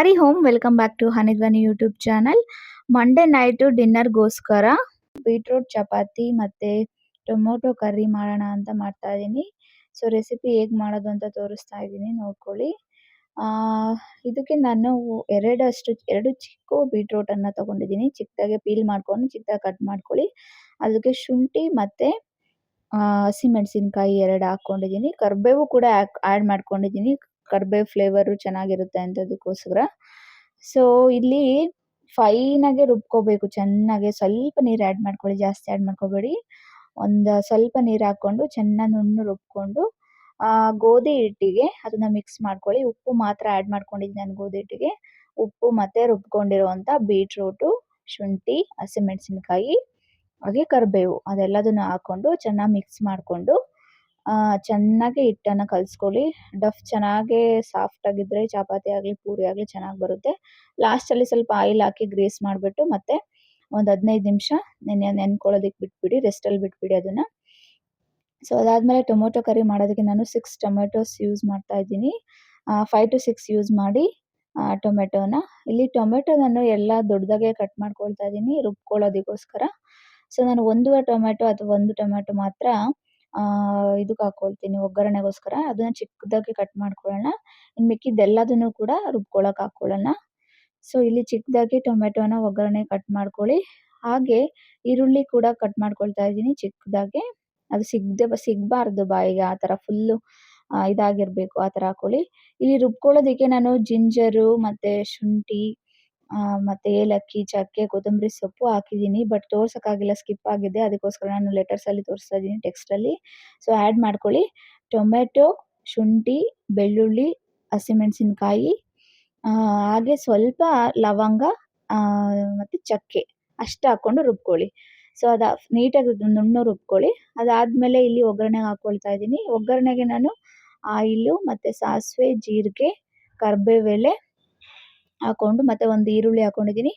Hari Om welcome back to Hanidhwani YouTube channel. Monday night ಡಿನ್ನರ್ಗೋಸ್ಕರ beetroot chapati ಮತ್ತು tomato curry ಮಾಡೋಣ ಅಂತ ಮಾಡ್ತಾ ಇದ್ದೀನಿ. ಸೊ ರೆಸಿಪಿ ಹೇಗೆ ಮಾಡೋದು ಅಂತ ತೋರಿಸ್ತಾ ಇದ್ದೀನಿ, ನೋಡ್ಕೊಳ್ಳಿ. ಇದಕ್ಕೆ ನಾನು ಎರಡು ಚಿಕ್ಕ ಬೀಟ್ರೂಟನ್ನು ತೊಗೊಂಡಿದ್ದೀನಿ. ಚಿಕ್ಕದಾಗೆ ಪೀಲ್ ಮಾಡ್ಕೊಂಡು ಚಿಕ್ಕದಾಗಿ ಕಟ್ ಮಾಡ್ಕೊಳ್ಳಿ. ಅದಕ್ಕೆ ಶುಂಠಿ ಮತ್ತು ಹಸಿಮೆಣಸಿನ್ಕಾಯಿ 2 ಹಾಕ್ಕೊಂಡಿದ್ದೀನಿ. ಕರಿಬೇವು ಕೂಡ ಆ್ಯಡ್ ಮಾಡ್ಕೊಂಡಿದ್ದೀನಿ. ಕರಿಬೇವು ಫ್ಲೇವರು ಚೆನ್ನಾಗಿರುತ್ತೆ ಅಂತ ಅದಕ್ಕೋಸ್ಕರ. ಸೊ ಇಲ್ಲಿ ಫೈನಾಗೆ ರುಬ್ಕೋಬೇಕು ಚೆನ್ನಾಗೆ. ಸ್ವಲ್ಪ ನೀರು ಆ್ಯಡ್ ಮಾಡ್ಕೊಳ್ಳಿ, ಜಾಸ್ತಿ ಆ್ಯಡ್ ಮಾಡ್ಕೋಬೇಡಿ. ಒಂದು ಸ್ವಲ್ಪ ನೀರು ಹಾಕ್ಕೊಂಡು ಚೆನ್ನಾಗಿ ನುಣ್ಣಗೆ ರುಬ್ಕೊಂಡು ಗೋಧಿ ಹಿಟ್ಟಿಗೆ ಅದನ್ನು ಮಿಕ್ಸ್ ಮಾಡ್ಕೊಳ್ಳಿ. ಉಪ್ಪು ಮಾತ್ರ ಆ್ಯಡ್ ಮಾಡ್ಕೊಂಡಿದ್ದೀನಿ ನಾನು ಗೋಧಿ ಹಿಟ್ಟಿಗೆ. ಉಪ್ಪು ಮತ್ತು ರುಬ್ಕೊಂಡಿರೋವಂಥ ಬೀಟ್ರೂಟು, ಶುಂಠಿ, ಹಸಿಮೆಣಸಿನ್ಕಾಯಿ ಹಾಗೆ ಕರಿಬೇವು ಅದೆಲ್ಲದನ್ನು ಹಾಕ್ಕೊಂಡು ಚೆನ್ನಾಗಿ ಮಿಕ್ಸ್ ಮಾಡಿಕೊಂಡು ಚೆನ್ನಾಗಿ ಹಿಟ್ಟನ್ನು ಕಲಿಸ್ಕೊಳ್ಳಿ. ಡಫ್ ಚೆನ್ನಾಗೇ ಸಾಫ್ಟಾಗಿದ್ದರೆ ಚಪಾತಿ ಆಗಲಿ ಪೂರಿ ಆಗಲಿ ಚೆನ್ನಾಗಿ ಬರುತ್ತೆ. ಲಾಸ್ಟಲ್ಲಿ ಸ್ವಲ್ಪ ಆಯಿಲ್ ಹಾಕಿ ಗ್ರೀಸ್ ಮಾಡಿಬಿಟ್ಟು ಮತ್ತೆ ಒಂದು 15 ನಿಮಿಷ ನೆನ್ಕೊಳ್ಳೋದಕ್ಕೆ ಬಿಟ್ಬಿಡಿ, ರೆಸ್ಟಲ್ಲಿ ಬಿಟ್ಬಿಡಿ ಅದನ್ನು. ಸೊ ಅದಾದಮೇಲೆ ಟೊಮೊಟೊ ಕರ್ರಿ ಮಾಡೋದಕ್ಕೆ ನಾನು 6 ಟೊಮೆಟೊಸ್ ಯೂಸ್ ಮಾಡ್ತಾ ಇದ್ದೀನಿ. 5 to 6 ಯೂಸ್ ಮಾಡಿ ಟೊಮೆಟೊನ. ಇಲ್ಲಿ ಟೊಮೆಟೊ ನಾನು ಎಲ್ಲ ದೊಡ್ಡದಾಗೆ ಕಟ್ ಮಾಡ್ಕೊಳ್ತಾ ಇದ್ದೀನಿ ರುಬ್ಕೊಳ್ಳೋದಕ್ಕೋಸ್ಕರ. ಸೊ ನಾನು 1 ಟೊಮೆಟೊ ಅಥವಾ 1 ಟೊಮೆಟೊ ಮಾತ್ರ ಇದಕ್ಕೆ ಹಾಕ್ಕೊಳ್ತೀನಿ ಒಗ್ಗರಣೆಗೋಸ್ಕರ. ಅದನ್ನು ಚಿಕ್ಕದಾಗಿ ಕಟ್ ಮಾಡ್ಕೊಳ್ಳೋಣ. ಇನ್ನು ಮಿಕ್ಕಿದ್ದೆಲ್ಲದನ್ನು ಕೂಡ ರುಬ್ಕೊಳ್ಳೋಕೆ ಹಾಕ್ಕೊಳ್ಳೋಣ. ಸೊ ಇಲ್ಲಿ ಚಿಕ್ಕದಾಗಿ ಟೊಮೆಟೊನ ಒಗ್ಗರಣೆ ಕಟ್ ಮಾಡ್ಕೊಳ್ಳಿ. ಹಾಗೆ ಈರುಳ್ಳಿ ಕೂಡ ಕಟ್ ಮಾಡ್ಕೊಳ್ತಾ ಇದ್ದೀನಿ ಚಿಕ್ಕದಾಗೆ. ಅದು ಸಿಗಬಾರ್ದು ಬಾಯಿಗೆ, ಆ ಥರ ಫುಲ್ಲು ಇದಾಗಿರಬೇಕು, ಆ ಥರ ಹಾಕ್ಕೊಳ್ಳಿ. ಇಲ್ಲಿ ರುಬ್ಕೊಳ್ಳೋದಕ್ಕೆ ನಾನು ಜಿಂಜರು ಮತ್ತು ಶುಂಠಿ ಮತ್ತು ಏಲಕ್ಕಿ, ಚಕ್ಕೆ, ಕೊತ್ತಂಬರಿ ಸೊಪ್ಪು ಹಾಕಿದ್ದೀನಿ. ಬಟ್ ತೋರ್ಸೋಕ್ಕಾಗಿಲ್ಲ, ಸ್ಕಿಪ್ ಆಗಿದೆ. ಅದಕ್ಕೋಸ್ಕರ ನಾನು ಲೆಟರ್ಸಲ್ಲಿ ತೋರಿಸ್ತಾ ಇದ್ದೀನಿ, ಟೆಕ್ಸ್ಟಲ್ಲಿ. ಸೊ ಆ್ಯಡ್ ಮಾಡ್ಕೊಳ್ಳಿ. ಟೊಮೆಟೊ, ಶುಂಠಿ, ಬೆಳ್ಳುಳ್ಳಿ, ಹಸಿಮೆಣಸಿನ್ಕಾಯಿ ಹಾಗೆ ಸ್ವಲ್ಪ ಲವಂಗ ಮತ್ತು ಚಕ್ಕೆ ಅಷ್ಟು ಹಾಕ್ಕೊಂಡು ರುಬ್ಕೊಳ್ಳಿ. ಸೊ ಅದು ನೀಟಾಗಿ ನುಣ್ಣಗೆ ರುಬ್ಕೊಳ್ಳಿ. ಅದಾದಮೇಲೆ ಇಲ್ಲಿ ಒಗ್ಗರಣೆಗೆ ಹಾಕ್ಕೊಳ್ತಾ ಇದ್ದೀನಿ. ಒಗ್ಗರಣೆಗೆ ನಾನು ಆಯಿಲು ಮತ್ತು ಸಾಸಿವೆ, ಜೀರಿಗೆ, ಕರಿಬೇವೆಲೆ ಹಾಕ್ಕೊಂಡು ಮತ್ತು ಒಂದು ಈರುಳ್ಳಿ ಹಾಕ್ಕೊಂಡಿದ್ದೀನಿ.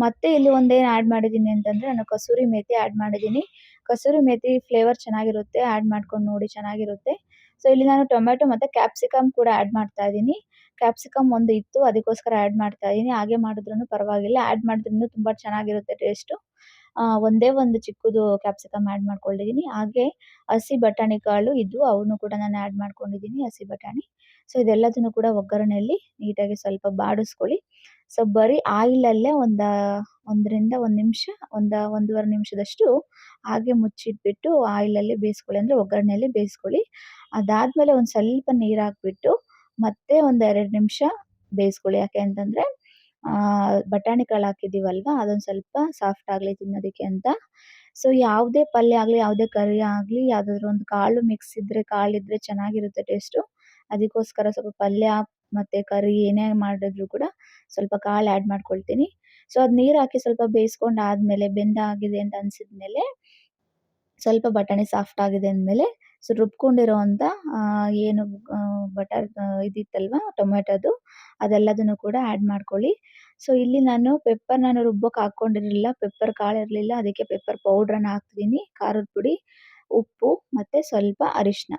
ಮತ್ತು ಇಲ್ಲಿ ಒಂದೇನು ಆ್ಯಡ್ ಮಾಡಿದ್ದೀನಿ ಅಂತಂದರೆ ನಾನು ಕಸೂರಿ ಮೇಥಿ ಆ್ಯಡ್ ಮಾಡಿದ್ದೀನಿ. ಕಸೂರಿ ಮೇಥಿ ಫ್ಲೇವರ್ ಚೆನ್ನಾಗಿರುತ್ತೆ, ಆ್ಯಡ್ ಮಾಡ್ಕೊಂಡು ನೋಡಿ, ಚೆನ್ನಾಗಿರುತ್ತೆ. ಸೊ ಇಲ್ಲಿ ನಾನು ಟೊಮೆಟೊ ಮತ್ತು ಕ್ಯಾಪ್ಸಿಕಮ್ ಕೂಡ ಆ್ಯಡ್ ಮಾಡ್ತಾ ಇದ್ದೀನಿ. ಕ್ಯಾಪ್ಸಿಕಮ್ ಒಂದು ಇತ್ತು, ಅದಕ್ಕೋಸ್ಕರ ಆ್ಯಡ್ ಮಾಡ್ತಾ ಇದ್ದೀನಿ. ಹಾಗೆ ಮಾಡಿದ್ರೂ ಪರವಾಗಿಲ್ಲ, ಆ್ಯಡ್ ಮಾಡಿದ್ರೆ ಇನ್ನೂ ತುಂಬ ಚೆನ್ನಾಗಿರುತ್ತೆ ಟೇಸ್ಟು. ಒಂದೇ ಒಂದು ಚಿಕ್ಕದು ಕ್ಯಾಪ್ಸಿಕಮ್ ಆ್ಯಡ್ ಮಾಡ್ಕೊಂಡಿದ್ದೀನಿ. ಹಾಗೆ ಹಸಿ ಬಟಾಣಿ ಕಾಳು ಇದ್ವು, ಅವನ್ನು ಕೂಡ ನಾನು ಆ್ಯಡ್ ಮಾಡ್ಕೊಂಡಿದ್ದೀನಿ, ಹಸಿ ಬಟಾಣಿ. ಸೊ ಇದೆಲ್ಲದನ್ನು ಕೂಡ ಒಗ್ಗರಣೆಯಲ್ಲಿ ನೀಟಾಗಿ ಸ್ವಲ್ಪ ಬಾಡಿಸ್ಕೊಳ್ಳಿ. ಸೊ ಬರೀ ಆಯಿಲಲ್ಲೇ 1 ರಿಂದ 1 ನಿಮಿಷ, 1.5 ನಿಮಿಷದಷ್ಟು ಹಾಗೆ ಮುಚ್ಚಿಟ್ಬಿಟ್ಟು ಆಯಿಲಲ್ಲಿ ಬೇಯಿಸ್ಕೊಳ್ಳಿ, ಅಂದರೆ ಒಗ್ಗರಣೆಯಲ್ಲಿ ಬೇಯಿಸ್ಕೊಳ್ಳಿ. ಅದಾದಮೇಲೆ ಒಂದು ಸ್ವಲ್ಪ ನೀರು ಹಾಕ್ಬಿಟ್ಟು ಮತ್ತೆ ಒಂದು 2 ನಿಮಿಷ ಬೇಯಿಸ್ಕೊಳ್ಳಿ. ಯಾಕೆ ಅಂತಂದರೆ ಬಟಾಣಿ ಕಾಳು ಹಾಕಿದ್ದೀವಲ್ವ, ಅದೊಂದು ಸ್ವಲ್ಪ ಸಾಫ್ಟ್ ಆಗಲಿ ತಿನ್ನೋದಕ್ಕೆ ಅಂತ. ಸೊ ಯಾವುದೇ ಪಲ್ಯ ಆಗಲಿ, ಯಾವುದೇ ಕರ್ರಿ ಆಗಲಿ, ಯಾವುದಾದ್ರೂ ಒಂದು ಕಾಳು ಮಿಕ್ಸ್ ಇದ್ದರೆ, ಕಾಳಿದ್ದರೆ ಚೆನ್ನಾಗಿರುತ್ತೆ ಟೇಸ್ಟು. ಅದಕ್ಕೋಸ್ಕರ ಸ್ವಲ್ಪ ಪಲ್ಯ ಮತ್ತು ಕರ್ರಿ ಏನೇ ಮಾಡಿದ್ರು ಕೂಡ ಸ್ವಲ್ಪ ಕಾಳು ಆ್ಯಡ್ ಮಾಡ್ಕೊಳ್ತೀನಿ. ಸೊ ಅದು ನೀರು ಹಾಕಿ ಸ್ವಲ್ಪ ಬೇಯಿಸ್ಕೊಂಡು ಆದಮೇಲೆ ಬೆಂದಾಗಿದೆ ಅಂತ ಅನಿಸಿದ್ಮೇಲೆ, ಸ್ವಲ್ಪ ಬಟಾಣಿ ಸಾಫ್ಟ್ ಆಗಿದೆ ಅಂದಮೇಲೆ, ಸೊ ರುಬ್ಕೊಂಡಿರೋವಂಥ ಏನು ಇದಿತ್ತಲ್ವ ಟೊಮೆಟೊದು, ಅದೆಲ್ಲದನ್ನು ಕೂಡ ಆ್ಯಡ್ ಮಾಡ್ಕೊಳ್ಳಿ. ಸೊ ಇಲ್ಲಿ ನಾನು ನಾನು ರುಬ್ಬೋಕೆ ಹಾಕ್ಕೊಂಡಿರಲಿಲ್ಲ, ಪೆಪ್ಪರ್ ಕಾಳು ಇರಲಿಲ್ಲ, ಅದಕ್ಕೆ ಪೆಪ್ಪರ್ ಪೌಡ್ರನ್ನು ಹಾಕ್ತಿದ್ದೀನಿ. ಖಾರದ ಪುಡಿ, ಉಪ್ಪು ಮತ್ತು ಸ್ವಲ್ಪ ಅರಿಶಿನ.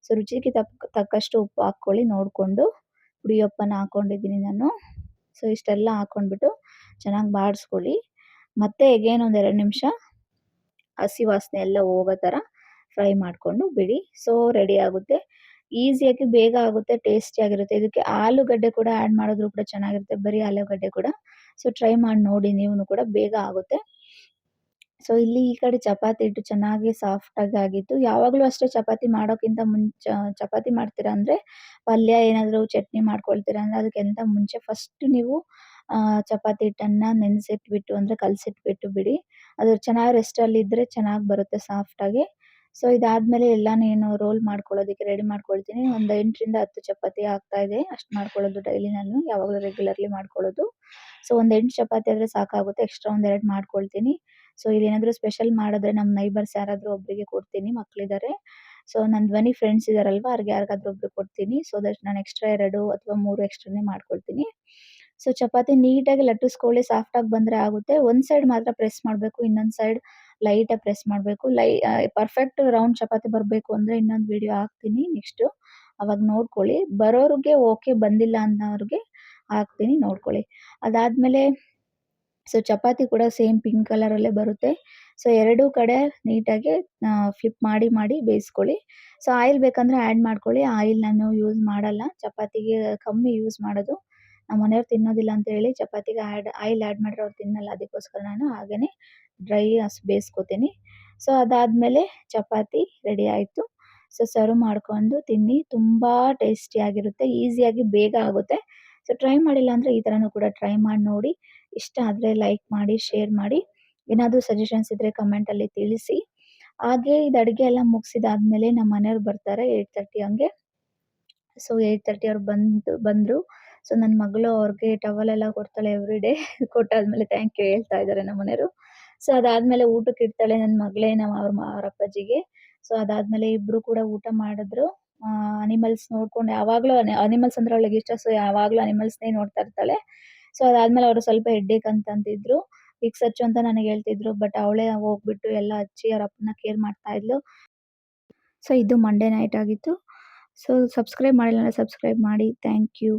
ಸೊ ರುಚಿಗೆ ತಕ್ಕಷ್ಟು ಉಪ್ಪು ಹಾಕ್ಕೊಳ್ಳಿ ನೋಡಿಕೊಂಡು. ಪುಡಿಯೊಪ್ಪನ್ನು ಹಾಕ್ಕೊಂಡಿದ್ದೀನಿ ನಾನು. ಸೊ ಇಷ್ಟೆಲ್ಲ ಹಾಕ್ಕೊಂಡ್ಬಿಟ್ಟು ಚೆನ್ನಾಗಿ ಬಾಡಿಸ್ಕೊಳ್ಳಿ. ಮತ್ತೆ ಎಗೇನ್ ಒಂದು 2 ನಿಮಿಷ ಹಸಿ ವಾಸನೆ ಎಲ್ಲ ಹೋಗೋ ಥರ ಫ್ರೈ ಮಾಡಿಕೊಂಡು ಬಿಡಿ. ಸೊ ರೆಡಿ ಆಗುತ್ತೆ. ಈಸಿಯಾಗಿ ಬೇಗ ಆಗುತ್ತೆ, ಟೇಸ್ಟಿಯಾಗಿರುತ್ತೆ. ಇದಕ್ಕೆ ಆಲೂಗಡ್ಡೆ ಕೂಡ ಆ್ಯಡ್ ಮಾಡಿದ್ರು ಕೂಡ ಚೆನ್ನಾಗಿರುತ್ತೆ, ಬರೀ ಆಲೂಗಡ್ಡೆ ಕೂಡ. ಸೊ ಟ್ರೈ ಮಾಡಿ ನೋಡಿ ನೀವು ಕೂಡ, ಬೇಗ ಆಗುತ್ತೆ. ಸೊ ಇಲ್ಲಿ ಈ ಕಡೆ ಚಪಾತಿ ಹಿಟ್ಟು ಚೆನ್ನಾಗಿ ಸಾಫ್ಟಾಗಿ ಆಗಿತ್ತು. ಯಾವಾಗಲೂ ಅಷ್ಟೇ ಚಪಾತಿ ಮಾಡೋಕ್ಕಿಂತ ಚಪಾತಿ ಮಾಡ್ತೀರಾ ಅಂದರೆ, ಪಲ್ಯ ಏನಾದರೂ ಚಟ್ನಿ ಮಾಡ್ಕೊಳ್ತೀರಾ ಅಂದರೆ ಅದಕ್ಕಿಂತ ಮುಂಚೆ ಫಸ್ಟ್ ನೀವು ಚಪಾತಿ ಹಿಟ್ಟನ್ನು ನೆನೆಸಿಟ್ಬಿಟ್ಟು, ಅಂದರೆ ಕಲಸಿಟ್ಬಿಟ್ಟು ಬಿಡಿ. ಅದು ಚೆನ್ನಾಗಿ ರೆಸ್ಟಲ್ಲಿದ್ದರೆ ಚೆನ್ನಾಗಿ ಬರುತ್ತೆ ಸಾಫ್ಟಾಗಿ. ಸೊ ಇದಾದಮೇಲೆ ಎಲ್ಲನೂ ರೋಲ್ ಮಾಡ್ಕೊಳ್ಳೋದಕ್ಕೆ ರೆಡಿ ಮಾಡ್ಕೊಳ್ತೀನಿ. ಒಂದು 8 ರಿಂದ 10 ಚಪಾತಿ ಆಗ್ತಾಯಿದೆ. ಅಷ್ಟು ಮಾಡ್ಕೊಳ್ಳೋದು ಡೈಲಿ ನಾನು, ಯಾವಾಗಲೂ ರೆಗ್ಯುಲರ್ಲಿ ಮಾಡ್ಕೊಳ್ಳೋದು. ಸೊ ಒಂದು 8 ಚಪಾತಿ ಆದರೆ ಸಾಕಾಗುತ್ತೆ, ಎಕ್ಸ್ಟ್ರಾ ಒಂದು 2 ಮಾಡ್ಕೊಳ್ತೀನಿ. ಸೊ ಇಲ್ಲೇನಾದರೂ ಸ್ಪೆಷಲ್ ಮಾಡಿದ್ರೆ ನಮ್ಮ ನೈಬರ್ಸ್ ಯಾರಾದರೂ ಒಬ್ಬರಿಗೆ ಕೊಡ್ತೀನಿ, ಮಕ್ಕಳಿದ್ದಾರೆ. ಸೊ ನನ್ನ ಧ್ವನಿ ಫ್ರೆಂಡ್ಸ್ ಇದ್ದಾರಲ್ವ, ಅವ್ರಿಗೆ ಯಾರಿಗಾದ್ರೂ ಒಬ್ರಿಗೆ ಕೊಡ್ತೀನಿ. ಸೊ ದಟ್ ನಾನು ಎಕ್ಸ್ಟ್ರಾ 2 ಅಥವಾ 3 ಎಕ್ಸ್ಟ್ರಾನೇ ಮಾಡ್ಕೊಳ್ತೀನಿ. ಸೊ ಚಪಾತಿ ನೀಟಾಗಿ ಲಟ್ಟಿಸ್ಕೊಳ್ಳಿ, ಸಾಫ್ಟಾಗಿ ಬಂದರೆ ಆಗುತ್ತೆ. ಒಂದು ಸೈಡ್ ಮಾತ್ರ ಪ್ರೆಸ್ ಮಾಡಬೇಕು, ಇನ್ನೊಂದು ಸೈಡ್ ಲೈಟಾಗಿ ಪ್ರೆಸ್ ಮಾಡಬೇಕು. ಪರ್ಫೆಕ್ಟ್ ರೌಂಡ್ ಚಪಾತಿ ಬರಬೇಕು ಅಂದರೆ ಇನ್ನೊಂದು ವಿಡಿಯೋ ಹಾಕ್ತೀನಿ ನೆಕ್ಸ್ಟು, ಅವಾಗ ನೋಡ್ಕೊಳ್ಳಿ. ಬರೋರಿಗೆ ಓಕೆ, ಬಂದಿಲ್ಲ ಅನ್ನೋರಿಗೆ ಹಾಕ್ತೀನಿ ನೋಡ್ಕೊಳ್ಳಿ. ಅದಾದ್ಮೇಲೆ ಚಪಾತಿ ಕೂಡ ಸೇಮ್ ಪಿಂಕ್ ಕಲರಲ್ಲೇ ಬರುತ್ತೆ. ಎರಡೂ ಕಡೆ ನೀಟಾಗಿ ಫ್ಲಿಪ್ ಮಾಡಿ ಮಾಡಿ ಬೇಯಿಸ್ಕೊಳ್ಳಿ. ಆಯಿಲ್ ಬೇಕಂದ್ರೆ ಆ್ಯಡ್ ಮಾಡ್ಕೊಳ್ಳಿ. ಆಯಿಲ್ ನಾನು ಯೂಸ್ ಮಾಡಲ್ಲ. ಚಪಾತಿಗೆ ಕಮ್ಮಿ ಯೂಸ್ ಮಾಡೋದು. ನಮ್ಮ ಮನೆಯವ್ರು ತಿನ್ನೋದಿಲ್ಲ ಅಂತ ಹೇಳಿ ಚಪಾತಿಗೆ ಆಯಿಲ್ ಆ್ಯಡ್ ಮಾಡಿದ್ರೆ ಅವ್ರು ತಿನ್ನಲ್ಲ. ಅದಕ್ಕೋಸ್ಕರ ನಾನು ಹಾಗೇನೆ ಡ್ರೈ ಬೇಯಿಸ್ಕೊತೀನಿ. ಅದಾದ್ಮೇಲೆ ಚಪಾತಿ ರೆಡಿ ಆಯ್ತು. ಸರ್ವ್ ಮಾಡ್ಕೊಂಡು ತಿನ್ನಿ. ತುಂಬಾ ಟೇಸ್ಟಿಯಾಗಿರುತ್ತೆ. ಈಸಿಯಾಗಿ ಬೇಗ ಆಗುತ್ತೆ. ಟ್ರೈ ಮಾಡಿಲ್ಲ ಅಂದ್ರೆ ಈ ಥರನೂ ಕೂಡ ಟ್ರೈ ಮಾಡಿ ನೋಡಿ. ಇಷ್ಟ ಆದರೆ ಲೈಕ್ ಮಾಡಿ, ಶೇರ್ ಮಾಡಿ. ಏನಾದರೂ ಸಜೆಷನ್ಸ್ ಇದ್ರೆ ಕಮೆಂಟಲ್ಲಿ ತಿಳಿಸಿ. ಹಾಗೆ ಇದು ಅಡುಗೆ ಎಲ್ಲ ಮುಗಿಸಿದಾದ್ಮೇಲೆ ನಮ್ಮ ಮನೆಯವ್ರು ಬರ್ತಾರೆ 8:30 ಹಂಗೆ. 8:30 ಅವ್ರು ಬಂದ್ರು. ನನ್ನ ಮಗಳು ಅವ್ರಿಗೆ ಟವಲ್ ಎಲ್ಲ ಕೊಡ್ತಾಳೆ ಎವ್ರಿಡೇ. ಕೊಟ್ಟಾದ್ಮೇಲೆ ಥ್ಯಾಂಕ್ ಯು ಹೇಳ್ತಾ ಇದ್ದಾರೆ ನಮ್ಮ ಮನೆಯವ್ರು. ಅದಾದ್ಮೇಲೆ ಊಟಕ್ಕೆ ಇಡ್ತಾಳೆ ನನ್ನ ಮಗಳೇ ಅವ್ರ ಅಪ್ಪಾಜಿಗೆ. ಅದಾದ್ಮೇಲೆ ಇಬ್ರು ಕೂಡ ಊಟ ಮಾಡಿದ್ರು. ಅನಿಮಲ್ಸ್ ನೋಡ್ಕೊಂಡು ಯಾವಾಗ್ಲೂ ಅನಿಮಲ್ಸ್ ಅಂದ್ರೆ ಅವಳಿಗೆ ಇಷ್ಟ. ಯಾವಾಗ್ಲೂ ಅನಿಮಲ್ಸ್‌ನೇ ನೋಡ್ತಾ ಇರ್ತಾಳೆ. ಅದಾದ್ಮೇಲೆ ಅವರು ಸ್ವಲ್ಪ ಹೆಡ್ಡೇಕ್ ಅಂತಂತಿದ್ರು. ವಿಕ್ಸ್ ಹಚ್ಚು ಅಂತ ನನಗೆ ಹೇಳ್ತಿದ್ರು. ಬಟ್ ಅವಳೇ ಹೋಗ್ಬಿಟ್ಟು ಎಲ್ಲ ಹಚ್ಚಿ ಅವ್ರ ಅಪ್ಪನ ಕೇರ್ ಮಾಡ್ತಾ ಇದ್ಲು. ಇದು ಮಂಡೇ ನೈಟ್ ಆಗಿತ್ತು. ಸಬ್ಸ್ಕ್ರೈಬ್ ಮಾಡಿಲ್ಲ ಅಂದ್ರೆ ಸಬ್ಸ್ಕ್ರೈಬ್ ಮಾಡಿ. Thank you.